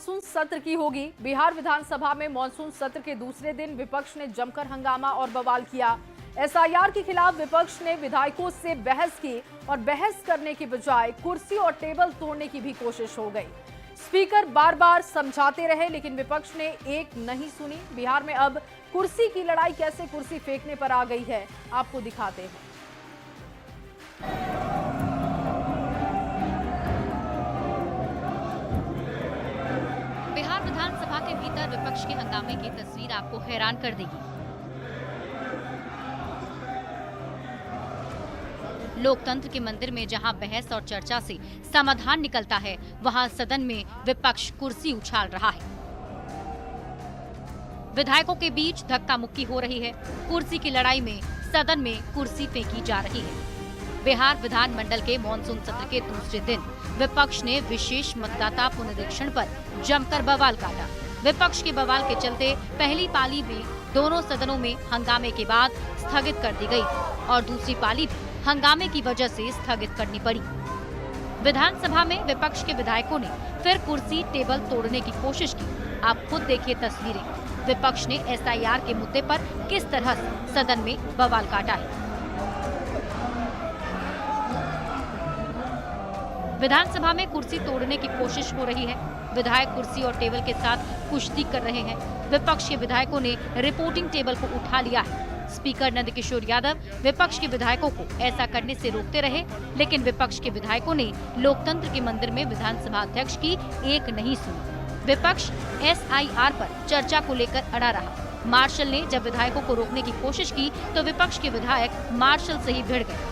Monsoon सत्र की होगी। बिहार विधानसभा में मानसून सत्र के दूसरे दिन विपक्ष ने जमकर हंगामा और बवाल किया। एसआईआर के खिलाफ विपक्ष ने विधायकों से बहस की और बहस करने की बजाय कुर्सी और टेबल तोड़ने की भी कोशिश हो गई। स्पीकर बार बार समझाते रहे लेकिन विपक्ष ने एक नहीं सुनी। बिहार में अब कुर्सी की लड़ाई कैसे कुर्सी फेंकने पर आ गई है, आपको दिखाते हैं। बिहार विधानसभा के भीतर विपक्ष के हंगामे की तस्वीर आपको हैरान कर देगी। लोकतंत्र के मंदिर में जहां बहस और चर्चा से समाधान निकलता है, वहां सदन में विपक्ष कुर्सी उछाल रहा है। विधायकों के बीच धक्का मुक्की हो रही है। कुर्सी की लड़ाई में सदन में कुर्सी फेंकी जा रही है। बिहार विधानमंडल के मानसून सत्र के दूसरे दिन विपक्ष ने विशेष मतदाता पुनरीक्षण पर जमकर बवाल काटा। विपक्ष के बवाल के चलते पहली पाली में दोनों सदनों में हंगामे के बाद स्थगित कर दी गई और दूसरी पाली भी हंगामे की वजह से स्थगित करनी पड़ी। विधानसभा में विपक्ष के विधायकों ने फिर कुर्सी टेबल तोड़ने की कोशिश की। आप खुद देखिए तस्वीरें। विपक्ष ने एसआईआर के मुद्दे पर किस तरह से सदन में बवाल काटा है। विधानसभा में कुर्सी तोड़ने की कोशिश हो रही है। विधायक कुर्सी और टेबल के साथ कुश्ती कर रहे हैं। विपक्ष के विधायकों ने रिपोर्टिंग टेबल को उठा लिया है। स्पीकर नंदकिशोर यादव विपक्ष के विधायकों को ऐसा करने से रोकते रहे, लेकिन विपक्ष के विधायकों ने लोकतंत्र के मंदिर में विधानसभा अध्यक्ष की एक नहीं सुनी। विपक्ष एसआईआर पर चर्चा को लेकर अड़ा रहा। मार्शल ने जब विधायकों को रोकने की कोशिश की तो विपक्ष के विधायक मार्शल से ही भिड़ गए।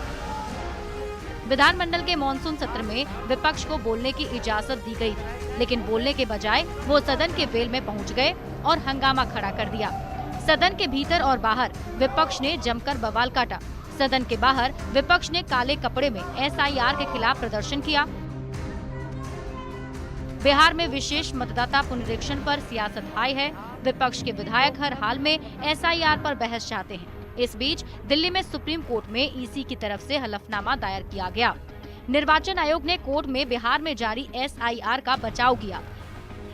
विधानमंडल के मानसून सत्र में विपक्ष को बोलने की इजाजत दी गई थी, लेकिन बोलने के बजाय वो सदन के वेल में पहुंच गए और हंगामा खड़ा कर दिया। सदन के भीतर और बाहर विपक्ष ने जमकर बवाल काटा। सदन के बाहर विपक्ष ने काले कपड़े में एसआईआर के खिलाफ प्रदर्शन किया। बिहार में विशेष मतदाता पुनरीक्षण पर सियासत हाई है। विपक्ष के विधायक हर हाल में एसआईआर पर बहस चाहते हैं। इस बीच दिल्ली में सुप्रीम कोर्ट में ईसी की तरफ से हलफनामा दायर किया गया। निर्वाचन आयोग ने कोर्ट में बिहार में जारी एसआईआर का बचाव किया।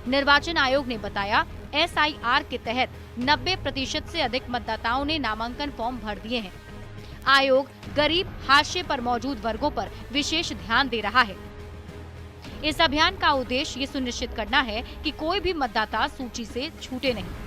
निर्वाचन आयोग ने बताया, एसआईआर के तहत 90% से अधिक मतदाताओं ने नामांकन फॉर्म भर दिए हैं। आयोग गरीब, हाशिए पर मौजूद वर्गों पर विशेष ध्यान दे रहा है। इस अभियान का उद्देश्य ये सुनिश्चित करना है कि कोई भी मतदाता सूची से छूटे नहीं।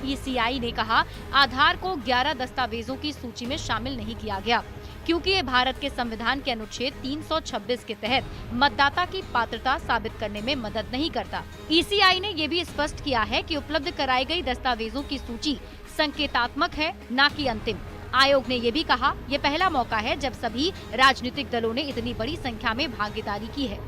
ईसीआई ने कहा, आधार को 11 दस्तावेजों की सूची में शामिल नहीं किया गया क्योंकि ये भारत के संविधान के अनुच्छेद 326 के तहत मतदाता की पात्रता साबित करने में मदद नहीं करता। ईसीआई ने ये भी स्पष्ट किया है कि उपलब्ध कराई गई दस्तावेजों की सूची संकेतात्मक है, न कि अंतिम। आयोग ने ये भी कहा, ये पहला मौका है जब सभी राजनीतिक दलों ने इतनी बड़ी संख्या में भागीदारी की है।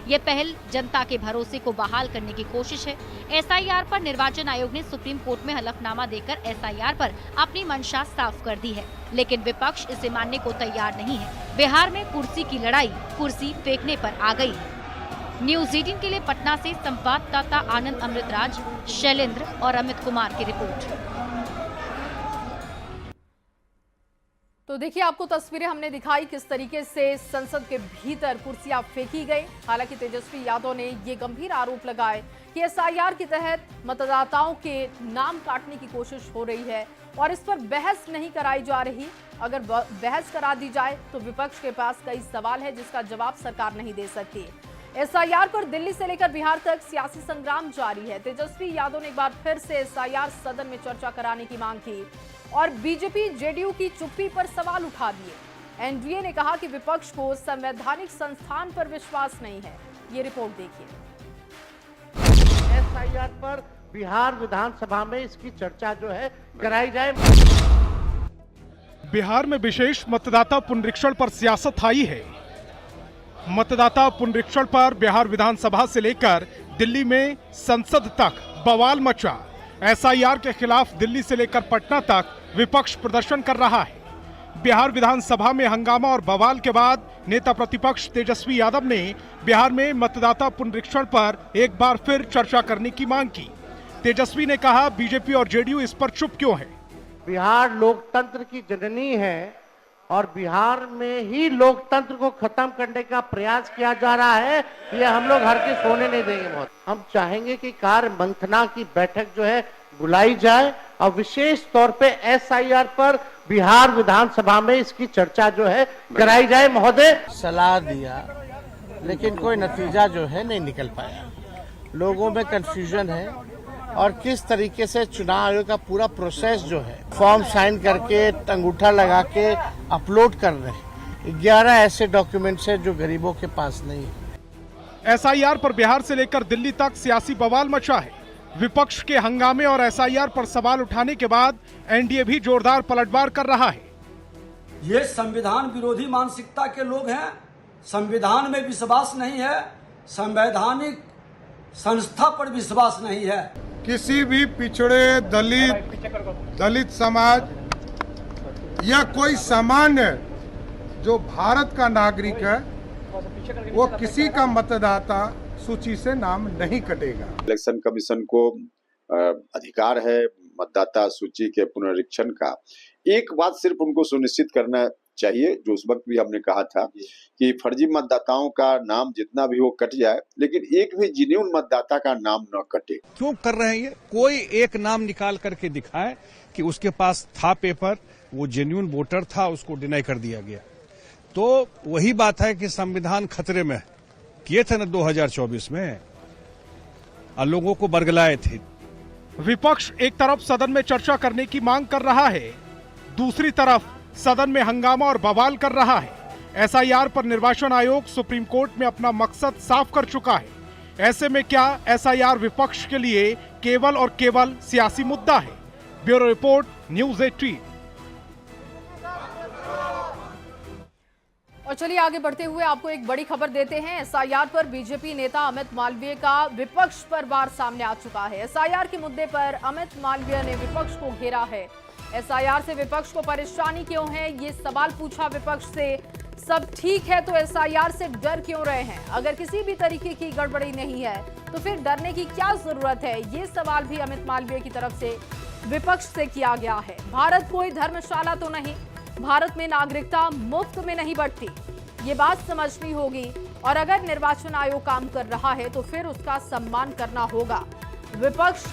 ये पहल जनता के भरोसे को बहाल करने की कोशिश है। एसआईआर पर निर्वाचन आयोग ने सुप्रीम कोर्ट में हलफनामा देकर एसआईआर पर अपनी मंशा साफ कर दी है, लेकिन विपक्ष इसे मानने को तैयार नहीं है। बिहार में कुर्सी की लड़ाई कुर्सी फेंकने पर आ गई। न्यूज़ 18 के लिए पटना से संवाददाता आनंद अमृतराज, शैलेंद्र और अमित कुमार की रिपोर्ट। तो देखिए, आपको तस्वीरें हमने दिखाई किस तरीके से संसद के भीतर कुर्सियां फेंकी गई। हालांकि तेजस्वी यादव ने ये गंभीर आरोप लगाए कि एसआईआर के तहत मतदाताओं के नाम काटने की कोशिश हो रही है और इस पर बहस नहीं कराई जा रही। अगर बहस करा दी जाए तो विपक्ष के पास कई सवाल है जिसका जवाब सरकार नहीं दे सकती। एसआईआर पर दिल्ली से लेकर बिहार तक सियासी संग्राम जारी है। तेजस्वी यादव ने एक बार फिर से एसआईआर सदन में चर्चा कराने की मांग की और बीजेपी जेडीयू की चुप्पी पर सवाल उठा दिए। एनडीए ने कहा कि विपक्ष को संवैधानिक संस्थान पर विश्वास नहीं है। ये रिपोर्ट देखिए। एसआईआर पर बिहार विधानसभा में इसकी चर्चा जो है कराई जाए। बिहार में विशेष मतदाता पुनरीक्षण पर सियासत हाई है। मतदाता पुनरीक्षण पर बिहार विधानसभा से लेकर दिल्ली में संसद तक बवाल मचा। एसआईआर के खिलाफ दिल्ली से लेकर पटना तक विपक्ष प्रदर्शन कर रहा है। बिहार विधानसभा में हंगामा और बवाल के बाद नेता प्रतिपक्ष तेजस्वी यादव ने बिहार में मतदाता पुनरीक्षण पर एक बार फिर चर्चा करने की मांग की। तेजस्वी ने कहा, बीजेपी और जेडीयू इस पर चुप क्यों है। बिहार लोकतंत्र की जननी है और बिहार में ही लोकतंत्र को खत्म करने का प्रयास किया जा रहा है, ये हम लोग हर किस होने नहीं देंगे। बहुत हम चाहेंगे कि कार्य मंथना की बैठक जो है बुलाई जाए और विशेष तौर पे एसआईआर पर बिहार विधानसभा में इसकी चर्चा जो है कराई जाए। महोदय, सलाह दिया लेकिन कोई नतीजा जो है नहीं निकल पाया। लोगों में कंफ्यूजन है और किस तरीके से चुनाव आयोग का पूरा प्रोसेस जो है फॉर्म साइन करके अंगूठा लगा के अपलोड कर रहे हैं। 11 ऐसे डॉक्यूमेंट्स हैं जो गरीबों के पास नहीं है। एसआईआर पर बिहार से लेकर दिल्ली तक सियासी बवाल मचा है। विपक्ष के हंगामे और एसआईआर पर सवाल उठाने के बाद एनडीए भी जोरदार पलटवार कर रहा है। ये संविधान विरोधी मानसिकता के लोग हैं, संविधान में विश्वास नहीं है, संवैधानिक संस्था पर विश्वास नहीं है। किसी भी पिछड़े दलित समाज या कोई सामान्य जो भारत का नागरिक है वो किसी का मतदाता सूची से नाम नहीं कटेगा। इलेक्शन कमीशन को अधिकार है मतदाता सूची के पुनरीक्षण का। एक बात सिर्फ उनको सुनिश्चित करना चाहिए, जो उस वक्त भी हमने कहा था कि फर्जी मतदाताओं का नाम जितना भी हो कट जाए, लेकिन एक भी जेन्युइन मतदाता का नाम न कटे। क्यों कर रहे हैं ये? कोई एक नाम निकाल करके दिखाए कि उसके पास था पेपर, वो जेन्युइन वोटर था, उसको डिनाई कर दिया गया। तो वही बात है कि संविधान खतरे में किए थे ना 2024 में, और लोगों को बरगलाए थे। विपक्ष एक तरफ सदन में चर्चा करने की मांग कर रहा है, दूसरी तरफ सदन में हंगामा और बवाल कर रहा है। एसआईआर पर निर्वाचन आयोग सुप्रीम कोर्ट में अपना मकसद साफ कर चुका है। ऐसे में क्या एसआईआर विपक्ष के लिए केवल और केवल सियासी मुद्दा है? Bureau report, news 18। और चलिए आगे बढ़ते हुए आपको एक बड़ी खबर देते हैं। एसआईआर पर बीजेपी नेता अमित मालवीय का विपक्ष पर वार सामने आ चुका है। एसआईआर के मुद्दे पर अमित मालवीय ने विपक्ष को घेरा है। एसआईआर से विपक्ष को परेशानी क्यों है, ये सवाल पूछा विपक्ष से। सब ठीक है तो एसआईआर से डर क्यों रहे हैं? अगर किसी भी तरीके की गड़बड़ी नहीं है तो फिर डरने की क्या जरूरत है? ये सवाल भी अमित मालवीय की तरफ से विपक्ष से किया गया है। भारत कोई धर्मशाला तो नहीं, भारत में नागरिकता मुफ्त में नहीं बढ़ती, ये बात समझनी होगी। और अगर निर्वाचन आयोग काम कर रहा है तो फिर उसका सम्मान करना होगा। विपक्ष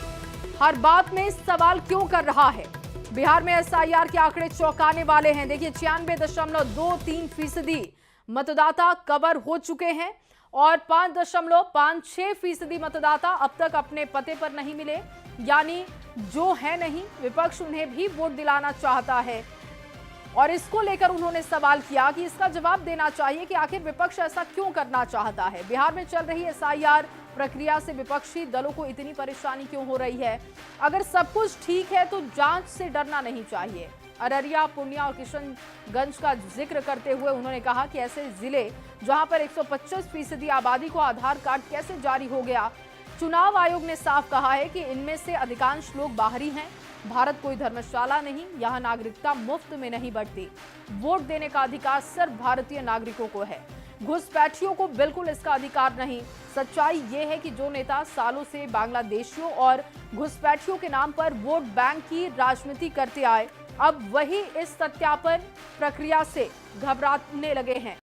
हर बात में सवाल क्यों कर रहा है? बिहार में एसआईआर के आंकड़े चौंकाने वाले हैं। देखिए 96.23% मतदाता कवर हो चुके हैं और 5.56% मतदाता अब तक अपने पते पर नहीं मिले, यानी जो है नहीं, विपक्ष उन्हें भी वोट दिलाना चाहता है। और इसको लेकर उन्होंने सवाल किया कि इसका जवाब देना चाहिए कि आखिर विपक्ष ऐसा क्यों करना चाहता है। बिहार में चल रही एसआईआर प्रक्रिया से विपक्षी दलों को इतनी परेशानी क्यों हो रही है? अगर सब कुछ ठीक है तो जांच से डरना नहीं चाहिए। अररिया, पूर्णिया और किशनगंज का जिक्र करते हुए उन्होंने कहा कि ऐसे जिले जहां पर 125% आबादी को आधार कार्ड कैसे जारी हो गया? चुनाव आयोग ने साफ कहा है कि इनमें से अधिकांश लोग बाहरी हैं। भारत कोई धर्मशाला नहीं, यहाँ नागरिकता मुफ्त में नहीं बढ़ती। वोट देने का अधिकार सिर्फ भारतीय नागरिकों को है, घुसपैठियों को बिल्कुल इसका अधिकार नहीं। सच्चाई ये है कि जो नेता सालों से बांग्लादेशियों और घुसपैठियों के नाम पर वोट बैंक की राजनीति करते आए, अब वही इस सत्यापन प्रक्रिया से घबराने लगे हैं।